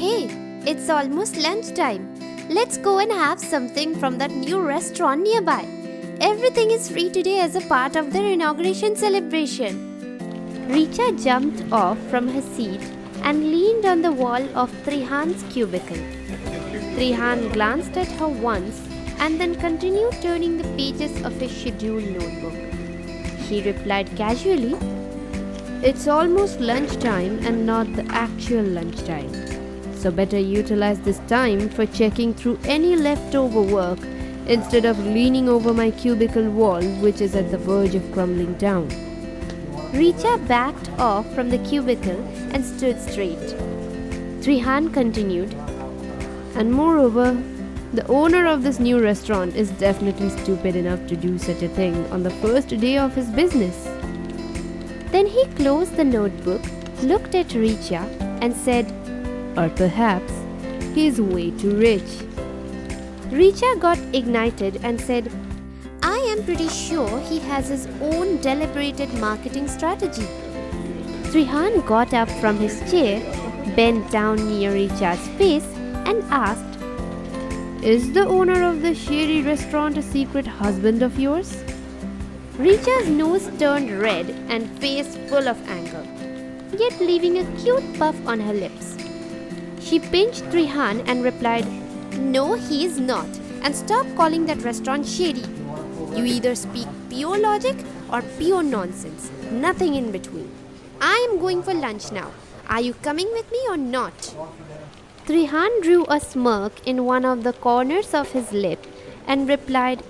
Hey, it's almost lunchtime. Let's go and have something from that new restaurant nearby. Everything is free today as a part of their inauguration celebration. Richa jumped off from her seat and leaned on the wall of Trihan's cubicle. Trihan glanced at her once and then continued turning the pages of his scheduled notebook. He replied casually, "It's almost lunchtime and not the actual lunchtime. So better utilize this time for checking through any leftover work instead of leaning over my cubicle wall, which is at the verge of crumbling down." Richa backed off from the cubicle and stood straight. Trihan continued, "And moreover, the owner of this new restaurant is definitely stupid enough to do such a thing on the first day of his business." Then he closed the notebook, looked at Richa and said, "Or perhaps he's way too rich." Richa got ignited and said, "I am pretty sure he has his own deliberated marketing strategy." Trihan got up from his chair, bent down near Richa's face and asked, "Is the owner of the shady restaurant a secret husband of yours?" Richa's nose turned red and face full of anger, yet leaving a cute puff on her lips. She pinched Trihan and replied, "No, he is not, and stop calling that restaurant shady. You either speak pure logic or pure nonsense, nothing in between. I am going for lunch now. Are you coming with me or not?" Trihan drew a smirk in one of the corners of his lip and replied,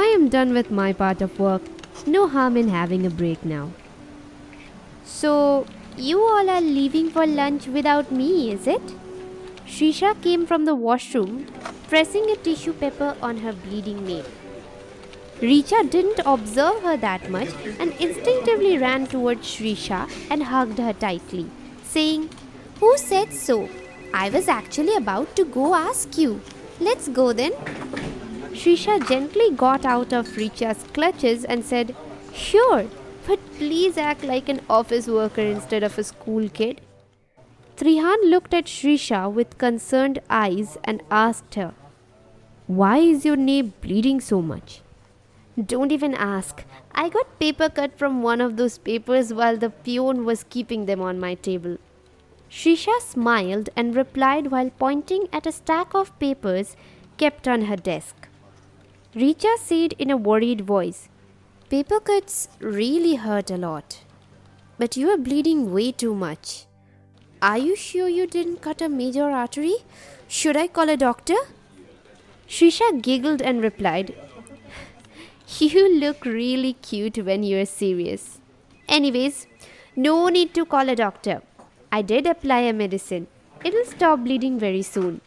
"I am done with my part of work. No harm in having a break now." "So, you all are leaving for lunch without me, is it?" Shisha came from the washroom, pressing a tissue paper on her bleeding nail. Richa didn't observe her that much and instinctively ran towards Shisha and hugged her tightly, saying, "Who said so? I was actually about to go ask you. Let's go then." Shisha gently got out of Richa's clutches and said, "Sure, but please act like an office worker instead of a school kid." Trihan looked at Shisha with concerned eyes and asked her, "Why is your knee bleeding so much?" "Don't even ask. I got paper cut from one of those papers while the peon was keeping them on my table." Shisha smiled and replied while pointing at a stack of papers kept on her desk. Richa said in a worried voice, "Paper cuts really hurt a lot. But you are bleeding way too much. Are you sure you didn't cut a major artery? Should I call a doctor?" Shisha giggled and replied, "You look really cute when you're serious. Anyways, no need to call a doctor. I did apply a medicine. It'll stop bleeding very soon.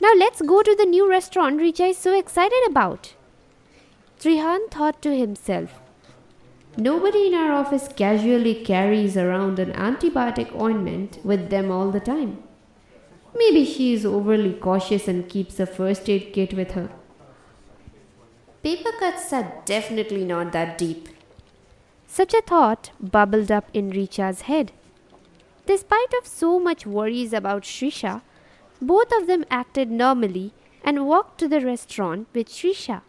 Now let's go to the new restaurant Richa is so excited about." Trihan thought to himself, "Nobody in our office casually carries around an antibiotic ointment with them all the time. Maybe she is overly cautious and keeps a first aid kit with her. Paper cuts are definitely not that deep." Such a thought bubbled up in Richa's head. Despite of so much worries about Shisha, both of them acted normally and walked to the restaurant with Shisha.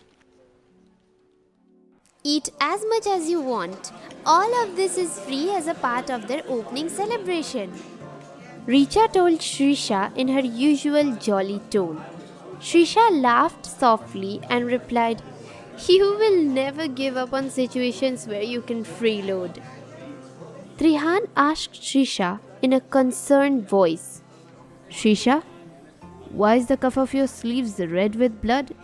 "Eat as much as you want. All of this is free as a part of their opening celebration," Richa told Shisha in her usual jolly tone. Shisha laughed softly and replied, "You will never give up on situations where you can freeload." Trihan asked Shisha in a concerned voice, "Shisha, why is the cuff of your sleeves red with blood?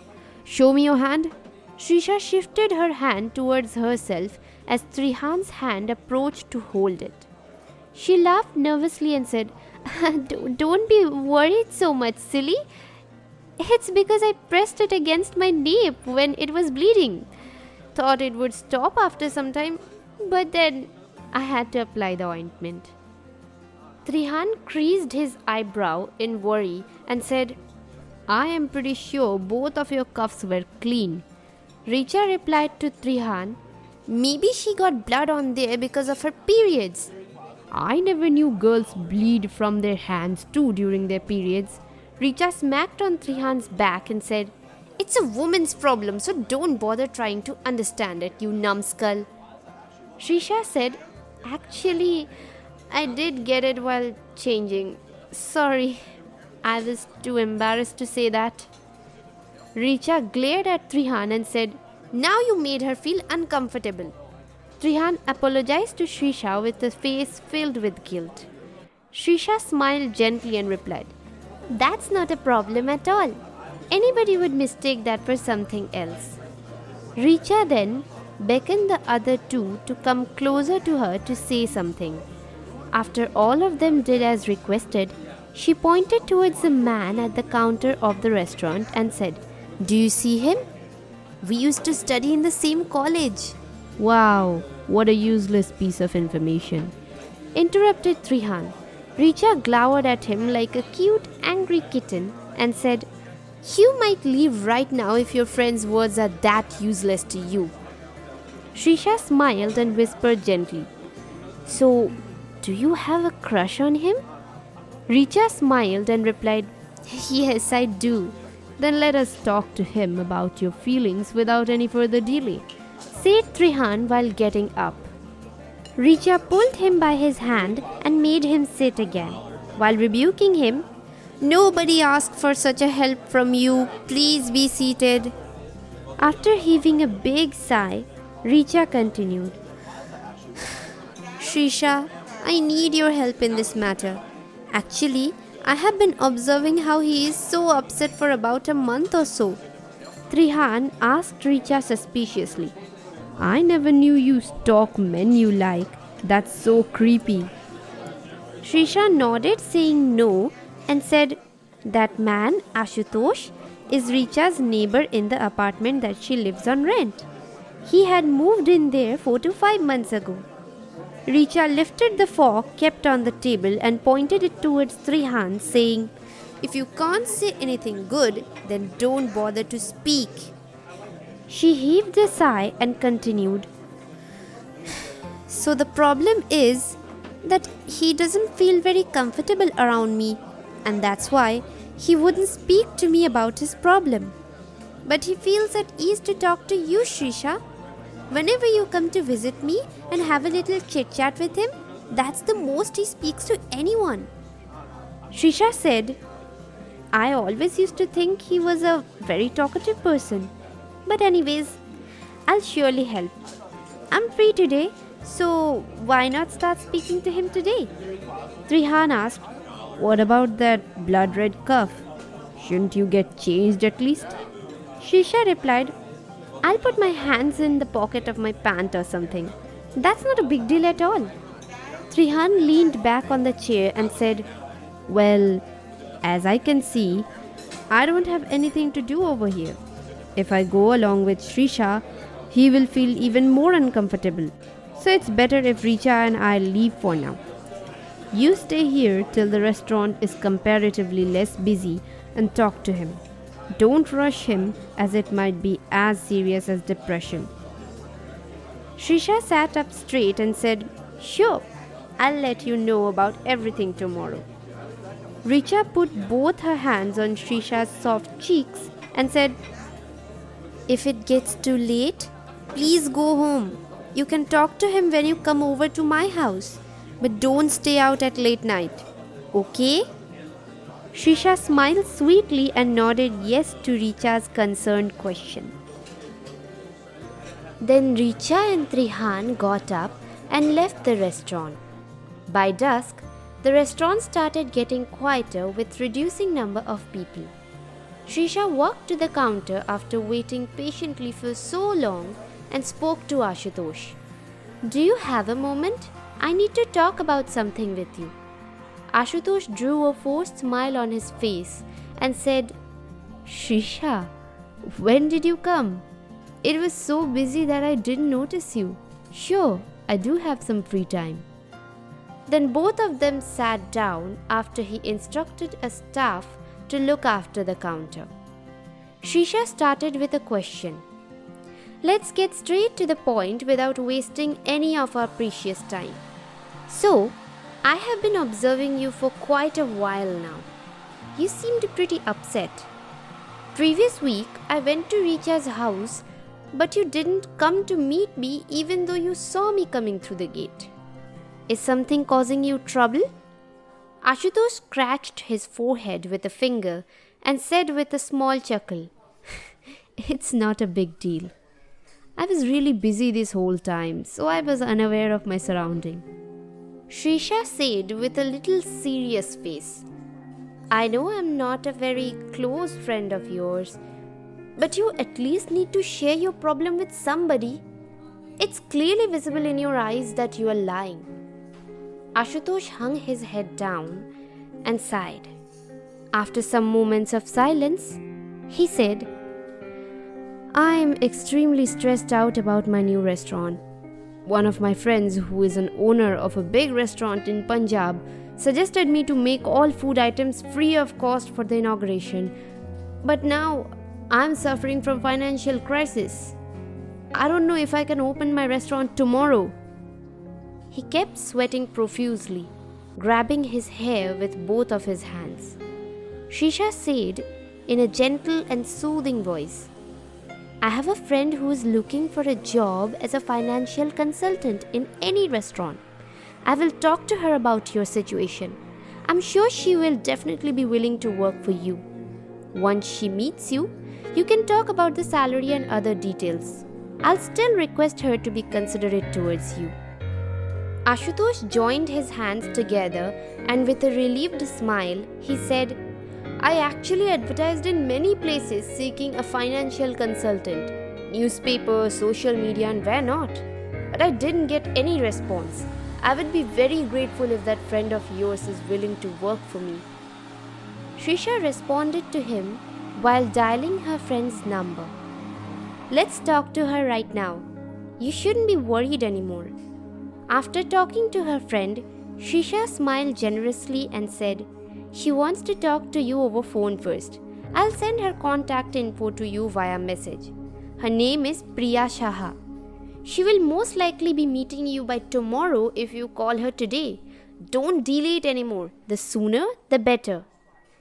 Show me your hand." Shisha shifted her hand towards herself as Trihan's hand approached to hold it. She laughed nervously and said, Don't be worried so much, silly. It's because I pressed it against my nape when it was bleeding. Thought it would stop after some time, but then I had to apply the ointment." Trihan creased his eyebrow in worry and said, "I am pretty sure both of your cuffs were clean." Richa replied to Trihan, "Maybe she got blood on there because of her periods." I never knew girls bleed from their hands too during their periods. Richa smacked on Trihan's back and said, It's a woman's problem, so don't bother trying to understand it, you numbskull. Srisha said, Actually, I did get it while changing. Sorry, I was too embarrassed to say that. Richa glared at Trihan and said, Now you made her feel uncomfortable. Trihan apologized to Srisha with a face filled with guilt. Srisha smiled gently and replied, That's not a problem at all. Anybody would mistake that for something else. Richa then beckoned the other two to come closer to her to say something. After all of them did as requested, she pointed towards the man at the counter of the restaurant and said, Do you see him? We used to study in the same college. Wow, what a useless piece of information. Interrupted Trihan. Richa glowered at him like a cute, angry kitten and said, You might leave right now if your friend's words are that useless to you. Srisha smiled and whispered gently, So, do you have a crush on him? Richa smiled and replied, Yes, I do. Then let us talk to him about your feelings without any further delay, said Trihan while getting up. Richa pulled him by his hand and made him sit again, while rebuking him, Nobody asked for such a help from you. Please be seated. After heaving a big sigh, Richa continued, Srisha, I need your help in this matter. Actually, I have been observing how he is so upset for about a month or so. Trihan asked Richa suspiciously, I never knew you stalk men you like. That's so creepy. Srisha nodded, saying no, and said, That man, Ashutosh, is Richa's neighbor in the apartment that she lives on rent. He had moved in there 4 to 5 months ago. Richa lifted the fork kept on the table and pointed it towards Trihan, saying, If you can't say anything good, then don't bother to speak. She heaved a sigh and continued, So the problem is that he doesn't feel very comfortable around me, and that's why he wouldn't speak to me about his problem. But he feels at ease to talk to you, Srisha. Whenever you come to visit me and have a little chit-chat with him, that's the most he speaks to anyone. Srisha said, I always used to think he was a very talkative person. But anyways, I'll surely help. I'm free today, so why not start speaking to him today? Trihan asked, What about that blood-red cuff? Shouldn't you get changed at least? Srisha replied, I'll put my hands in the pocket of my pant or something. That's not a big deal at all. Trihan leaned back on the chair and said, Well, as I can see, I don't have anything to do over here. If I go along with Srisha, he will feel even more uncomfortable. So it's better if Richa and I leave for now. You stay here till the restaurant is comparatively less busy and talk to him. Don't rush him, as it might be as serious as depression. Srisha sat up straight and said, Sure, I'll let you know about everything tomorrow. Richa put both her hands on Srisha's soft cheeks and said, If it gets too late, please go home. You can talk to him when you come over to my house, but don't stay out at late night. Okay? Srisha smiled sweetly and nodded yes to Richa's concerned question. Then Richa and Trihan got up and left the restaurant. By dusk, the restaurant started getting quieter with reducing number of people. Srisha walked to the counter after waiting patiently for so long and spoke to Ashutosh. Do you have a moment? I need to talk about something with you. Ashutosh drew a forced smile on his face and said, Srisha, when did you come? It was so busy that I didn't notice you. Sure, I do have some free time. Then both of them sat down after he instructed a staff to look after the counter. Srisha started with a question. Let's get straight to the point without wasting any of our precious time. So, I have been observing you for quite a while now. You seemed pretty upset. Previous week, I went to Richa's house, but you didn't come to meet me even though you saw me coming through the gate. Is something causing you trouble? Ashutosh scratched his forehead with a finger and said with a small chuckle, It's not a big deal. I was really busy this whole time, so I was unaware of my surrounding. Shrisha said with a little serious face, I know I'm not a very close friend of yours, but you at least need to share your problem with somebody. It's clearly visible in your eyes that you are lying. Ashutosh hung his head down and sighed. After some moments of silence, he said, I am extremely stressed out about my new restaurant. One of my friends, who is an owner of a big restaurant in Punjab, suggested me to make all food items free of cost for the inauguration. But now, I'm suffering from financial crisis. I don't know if I can open my restaurant tomorrow. He kept sweating profusely, grabbing his hair with both of his hands. Shrisha said in a gentle and soothing voice, I have a friend who is looking for a job as a financial consultant in any restaurant. I will talk to her about your situation. I'm sure she will definitely be willing to work for you. Once she meets you, you can talk about the salary and other details. I'll still request her to be considerate towards you. Ashutosh joined his hands together and with a relieved smile, he said, I actually advertised in many places seeking a financial consultant, newspaper, social media and where not. But I didn't get any response. I would be very grateful if that friend of yours is willing to work for me. Shrisha responded to him while dialing her friend's number. Let's talk to her right now. You shouldn't be worried anymore. After talking to her friend, Shrisha smiled generously and said, she wants to talk to you over phone first. I'll send her contact info to you via message. Her name is Priya Shaha. She will most likely be meeting you by tomorrow if you call her today. Don't delay it anymore. The sooner, the better.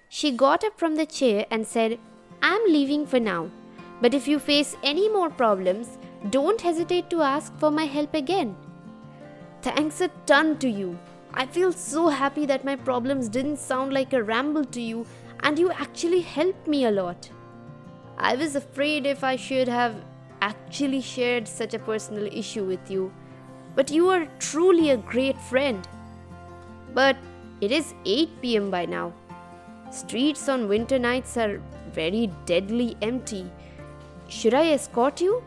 She got up from the chair and said, I'm leaving for now. But if you face any more problems, don't hesitate to ask for my help again. Thanks a ton to you. I feel so happy that my problems didn't sound like a ramble to you and you actually helped me a lot. I was afraid if I should have actually shared such a personal issue with you, but you are truly a great friend. But it is 8 p.m. by now. Streets on winter nights are very deadly empty. Should I escort you?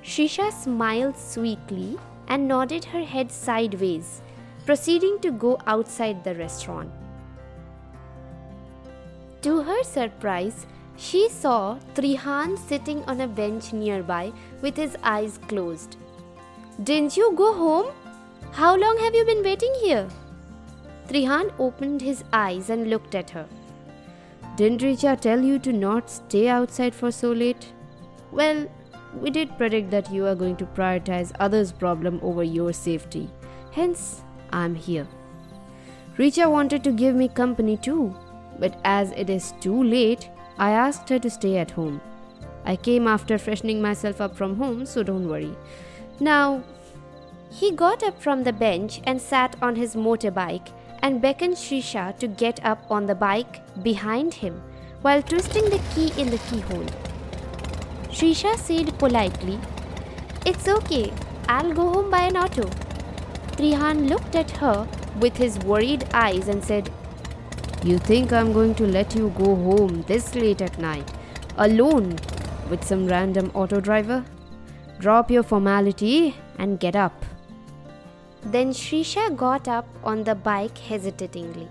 Shrisha smiled sweetly and nodded her head sideways, proceeding to go outside the restaurant. To her surprise, she saw Trihan sitting on a bench nearby with his eyes closed. Didn't you go home? How long have you been waiting here? Trihan opened his eyes and looked at her. Didn't Richa tell you to not stay outside for so late? Well, we did predict that you are going to prioritize others' problem over your safety. Hence, I'm here. Richa wanted to give me company too, but as it is too late, I asked her to stay at home. I came after freshening myself up from home, so don't worry. Now, he got up from the bench and sat on his motorbike and beckoned Shrisha to get up on the bike behind him while twisting the key in the keyhole. Shrisha said politely, It's okay, I'll go home by an auto. Trihan looked at her with his worried eyes and said, You think I'm going to let you go home this late at night, alone, with some random auto driver? Drop your formality and get up. Then Shrisha got up on the bike hesitatingly.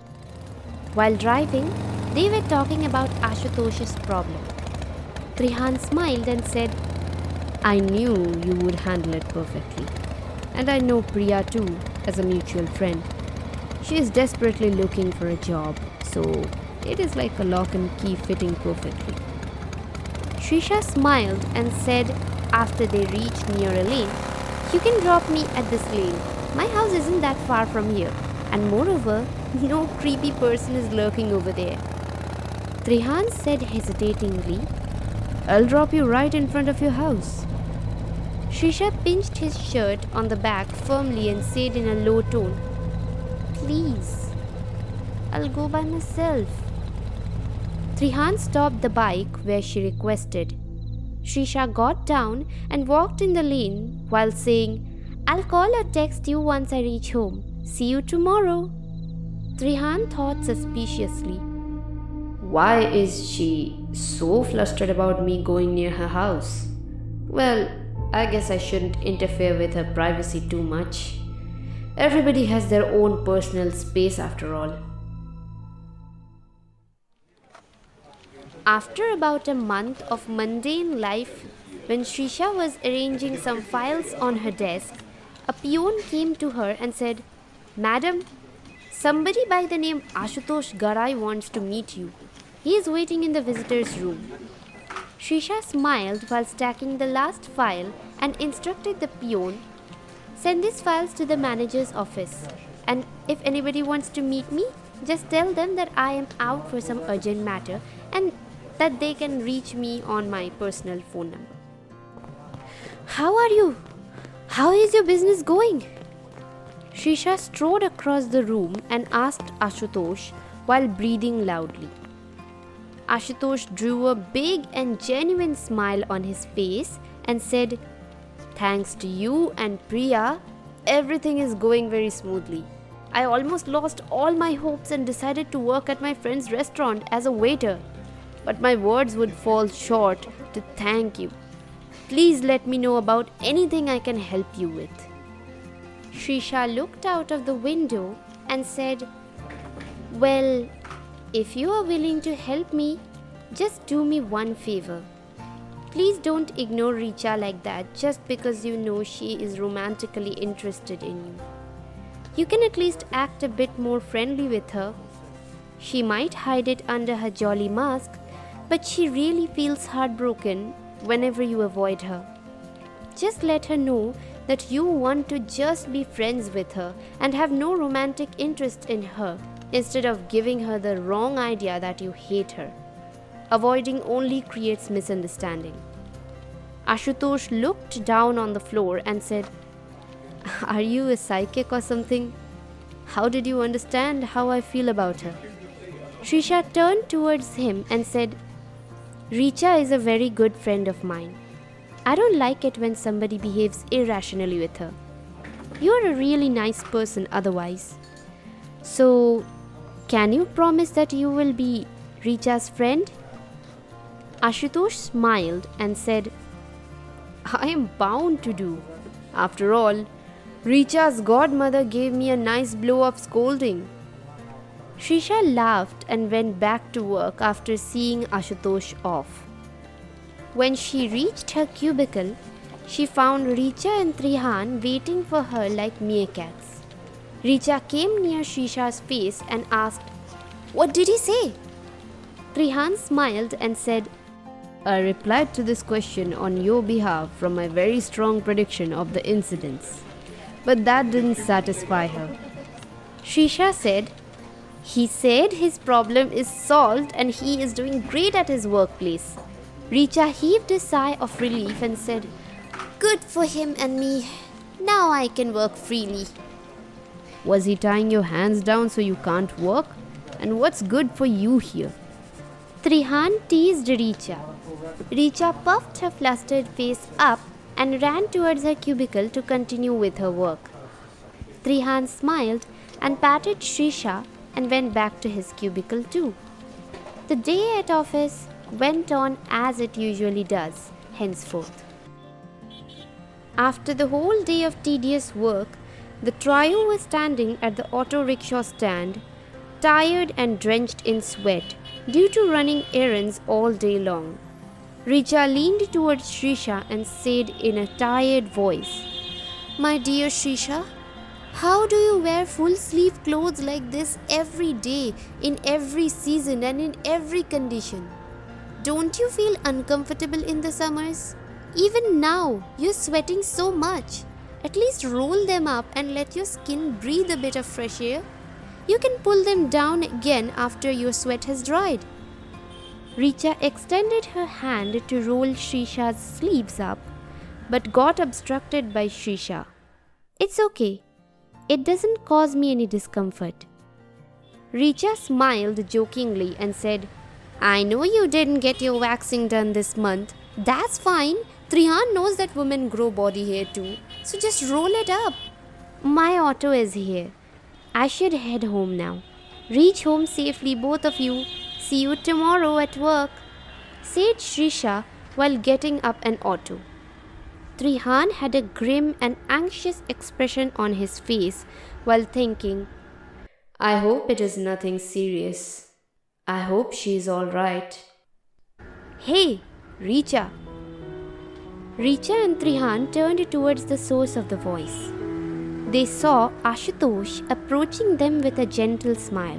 While driving, they were talking about Ashutosh's problem. Trihan smiled and said, I knew you would handle it perfectly. And I know Priya too, as a mutual friend. She is desperately looking for a job, so it is like a lock and key fitting perfectly. Shrisha smiled and said after they reached near a lane, You can drop me at this lane. My house isn't that far from here. And moreover, no creepy person is lurking over there. Trihan said hesitatingly, I'll drop you right in front of your house. Srisha pinched his shirt on the back firmly and said in a low tone, Please, I'll go by myself. Trihan stopped the bike where she requested. Srisha got down and walked in the lane while saying, I'll call or text you once I reach home. See you tomorrow. Trihan thought suspiciously. Why is she so flustered about me going near her house? Well, I guess I shouldn't interfere with her privacy too much. Everybody has their own personal space after all. After about a month of mundane life, when Srisha was arranging some files on her desk, a peon came to her and said, Madam, somebody by the name Ashutosh Garai wants to meet you. He is waiting in the visitor's room. Srisha smiled while stacking the last file and instructed the peon, Send these files to the manager's office. And if anybody wants to meet me, just tell them that I am out for some urgent matter and that they can reach me on my personal phone number. How are you? How is your business going? Srisha strode across the room and asked Ashutosh while breathing loudly. Ashutosh drew a big and genuine smile on his face and said, Thanks to you and Priya, everything is going very smoothly. I almost lost all my hopes and decided to work at my friend's restaurant as a waiter. But my words would fall short to thank you. Please let me know about anything I can help you with. Srisha looked out of the window and said, Well, if you are willing to help me, just do me one favor. Please don't ignore Richa like that just because you know she is romantically interested in you. You can at least act a bit more friendly with her. She might hide it under her jolly mask, but she really feels heartbroken whenever you avoid her. Just let her know that you want to just be friends with her and have no romantic interest in her, instead of giving her the wrong idea that you hate her. Avoiding only creates misunderstanding. Ashutosh looked down on the floor and said, Are you a psychic or something? How did you understand how I feel about her? Srisha turned towards him and said, Richa is a very good friend of mine. I don't like it when somebody behaves irrationally with her. You're a really nice person otherwise. So, can you promise that you will be Richa's friend? Ashutosh smiled and said, I am bound to do. After all, Richa's godmother gave me a nice blow of scolding. Srisha laughed and went back to work after seeing Ashutosh off. When she reached her cubicle, she found Richa and Trihan waiting for her like meerkats. Richa came near Srisha's face and asked, What did he say? Trihan smiled and said, I replied to this question on your behalf from my very strong prediction of the incidents. But that didn't satisfy her. Srisha said, He said his problem is solved and he is doing great at his workplace. Richa heaved a sigh of relief and said, Good for him and me. Now I can work freely. Was he tying your hands down so you can't work? And what's good for you here? Trihan teased Richa. Richa puffed her flustered face up and ran towards her cubicle to continue with her work. Trihan smiled and patted Srisha and went back to his cubicle too. The day at office went on as it usually does, henceforth. After the whole day of tedious work, the trio was standing at the auto rickshaw stand, tired and drenched in sweat due to running errands all day long. Richa leaned towards Srisha and said in a tired voice, My dear Srisha, how do you wear full sleeve clothes like this every day, in every season and in every condition? Don't you feel uncomfortable in the summers? Even now, you're sweating so much. At least roll them up and let your skin breathe a bit of fresh air. You can pull them down again after your sweat has dried. Richa extended her hand to roll Shrisha's sleeves up, but got obstructed by Shrisha. It's okay. It doesn't cause me any discomfort. Richa smiled jokingly and said, I know you didn't get your waxing done this month. That's fine. Trihan knows that women grow body hair too. So just roll it up. My auto is here. I should head home now. Reach home safely, both of you. See you tomorrow at work, said Shrisha while getting up an auto. Trihan had a grim and anxious expression on his face while thinking, I hope it is nothing serious. I hope she is all right. Hey, Richa. Richa and Trihan turned towards the source of the voice. They saw Ashutosh approaching them with a gentle smile.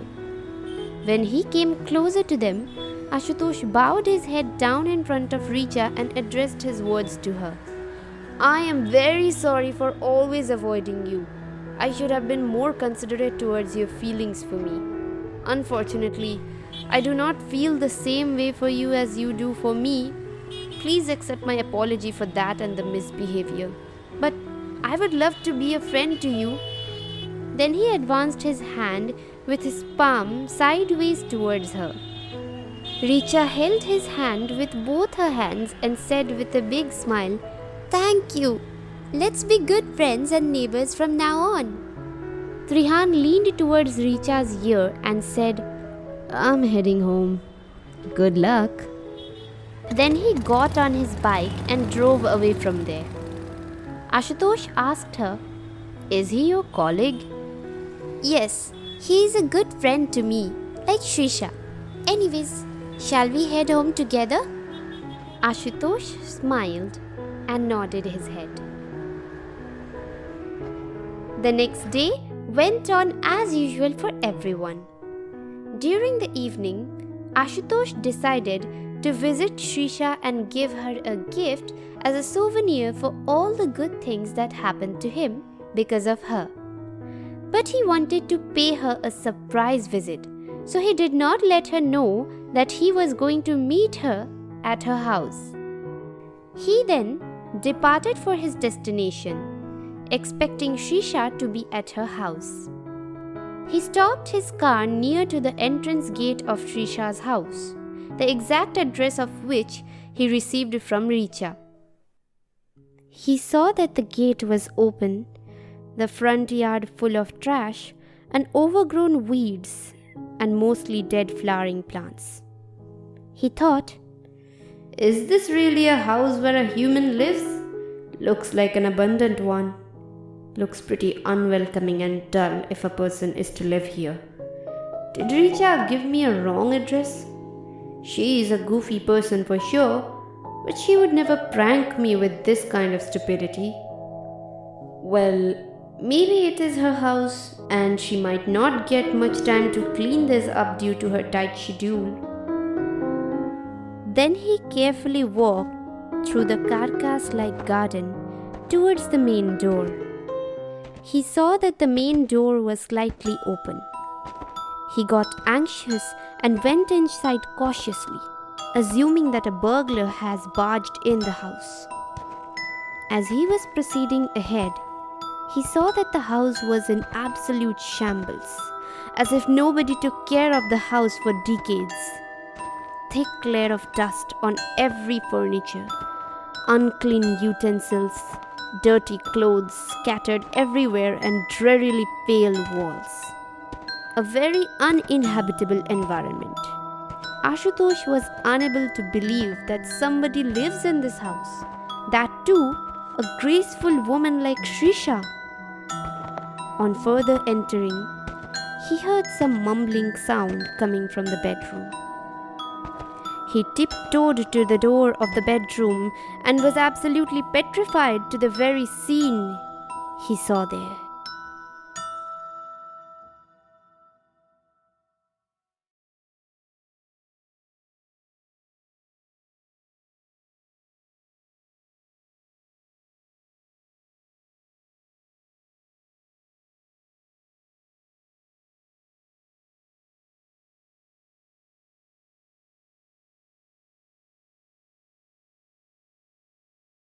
When he came closer to them, Ashutosh bowed his head down in front of Richa and addressed his words to her. I am very sorry for always avoiding you. I should have been more considerate towards your feelings for me. Unfortunately, I do not feel the same way for you as you do for me. Please accept my apology for that and the misbehavior. But I would love to be a friend to you. Then he advanced his hand with his palm sideways towards her. Richa held his hand with both her hands and said with a big smile, Thank you. Let's be good friends and neighbors from now on. Trihan leaned towards Richa's ear and said, I'm heading home. Good luck. Then he got on his bike and drove away from there. Ashutosh asked her, Is he your colleague? Yes, he is a good friend to me, like Shrisha. Anyways, shall we head home together? Ashutosh smiled and nodded his head. The next day went on as usual for everyone. During the evening, Ashutosh decided to visit Shrisha and give her a gift as a souvenir for all the good things that happened to him because of her. But he wanted to pay her a surprise visit, so he did not let her know that he was going to meet her at her house. He then departed for his destination, expecting Shrisha to be at her house. He stopped his car near to the entrance gate of Shrisha's house, the exact address of which he received from Richa. He saw that the gate was open, the front yard full of trash and overgrown weeds and mostly dead flowering plants. He thought, Is this really a house where a human lives? Looks like an abundant one. Looks pretty unwelcoming and dull if a person is to live here. Did Richa give me a wrong address? She is a goofy person for sure, but she would never prank me with this kind of stupidity. Well, maybe it is her house and she might not get much time to clean this up due to her tight schedule. Then he carefully walked through the carcass-like garden towards the main door. He saw that the main door was slightly open. He got anxious and went inside cautiously, assuming that a burglar has barged in the house. As he was proceeding ahead, he saw that the house was in absolute shambles, as if nobody took care of the house for decades. Thick layer of dust on every furniture, unclean utensils, dirty clothes scattered everywhere and drearily pale walls. A very uninhabitable environment. Ashutosh was unable to believe that somebody lives in this house. That too, a graceful woman like Shrisha. On further entering, he heard some mumbling sound coming from the bedroom. He tiptoed to the door of the bedroom and was absolutely petrified to the very scene he saw there.